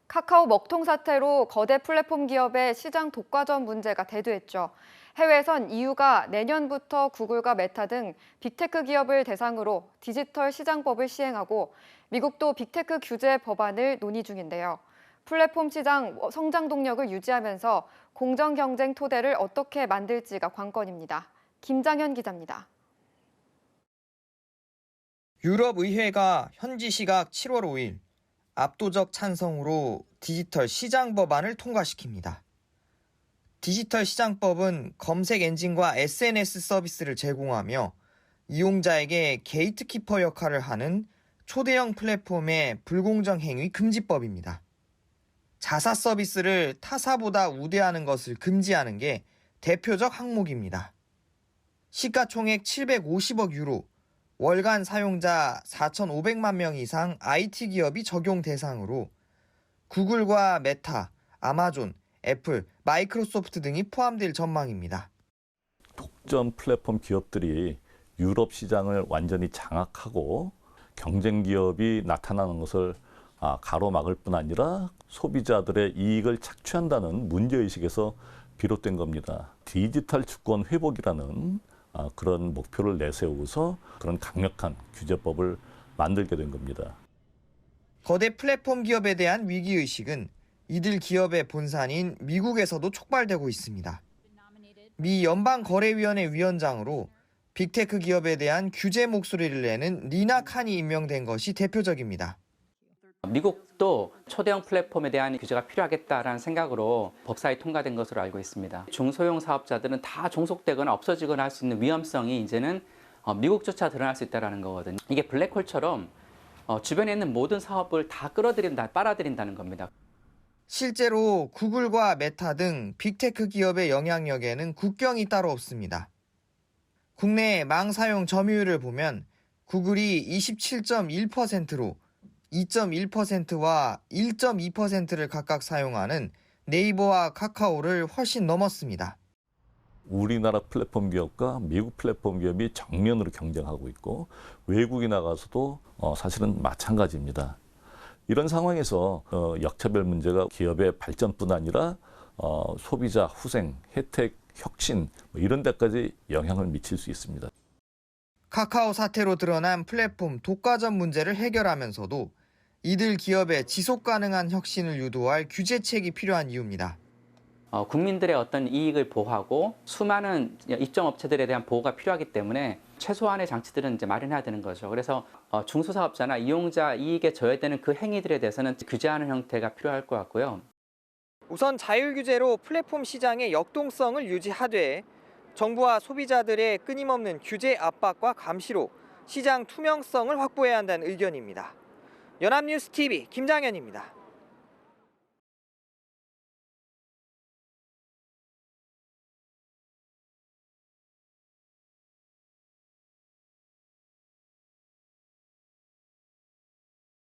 카카오 먹통 사태로 거대 플랫폼 기업의 시장 독과점 문제가 대두했죠. 해외에선 EU가 내년부터 구글과 메타 등 빅테크 기업을 대상으로 디지털 시장법을 시행하고 미국도 빅테크 규제 법안을 논의 중인데요. 플랫폼 시장 성장 동력을 유지하면서 공정 경쟁 토대를 어떻게 만들지가 관건입니다. 김장현 기자입니다. 유럽의회가 현지 시각 7월 5일 압도적 찬성으로 디지털 시장 법안을 통과시킵니다. 디지털 시장법은 검색 엔진과 SNS 서비스를 제공하며 이용자에게 게이트키퍼 역할을 하는 초대형 플랫폼의 불공정 행위 금지법입니다. 자사 서비스를 타사보다 우대하는 것을 금지하는 게 대표적 항목입니다. 시가총액 750억 유로, 월간 사용자 4,500만 명 이상 IT 기업이 적용 대상으로 구글과 메타, 아마존, 애플, 마이크로소프트 등이 포함될 전망입니다. 독점 플랫폼 기업들이 유럽 시장을 완전히 장악하고 경쟁 기업이 나타나는 것을 가로막을 뿐 아니라 소비자들의 이익을 착취한다는 문제의식에서 비롯된 겁니다. 디지털 주권 회복이라는 그런 목표를 내세우고서 그런 강력한 규제법을 만들게 된 겁니다. 거대 플랫폼 기업에 대한 위기의식은 이들 기업의 본산인 미국에서도 촉발되고 있습니다. 미 연방거래위원회 위원장으로 빅테크 기업에 대한 규제 목소리를 내는 리나 칸이 임명된 것이 대표적입니다. 미국도 초대형 플랫폼에 대한 규제가 필요하겠다라는 생각으로 법사위 통과된 것으로 알고 있습니다. 중소형 사업자들은 다 종속되거나 없어지거나 할 수 있는 위험성이 이제는 미국조차 드러날 수 있다는 거거든요. 이게 블랙홀처럼 주변에 있는 모든 사업을 다 빨아들인다는 겁니다. 실제로 구글과 메타 등 빅테크 기업의 영향력에는 국경이 따로 없습니다. 국내 망 사용 점유율을 보면 구글이 27.1%로 2.1%와 1.2%를 각각 사용하는 네이버와 카카오를 훨씬 넘었습니다. 우리나라 플랫폼 기업과 미국 플랫폼 기업이 정면으로 경쟁하고 있고 외국에 나가서도 사실은 마찬가지입니다. 이런 상황에서 역차별 문제가 기업의 발전뿐 아니라 소비자 후생, 혜택, 혁신 이런 데까지 영향을 미칠 수 있습니다. 카카오 사태로 드러난 플랫폼 독과점 문제를 해결하면서도 이들 기업의 지속 가능한 혁신을 유도할 규제책이 필요한 이유입니다. 국민들의 어떤 이익을 보호하고 수많은 입점 업체들에 대한 보호가 필요하기 때문에 최소한의 장치들은 이제 마련해야 되는 거죠. 그래서 중소사업자나 이용자 이익에 저해되는 그 행위들에 대해서는 규제하는 형태가 필요할 것 같고요. 우선 자율 규제로 플랫폼 시장의 역동성을 유지하되 정부와 소비자들의 끊임없는 규제 압박과 감시로 시장 투명성을 확보해야 한다는 의견입니다. 연합뉴스 TV 김장현입니다.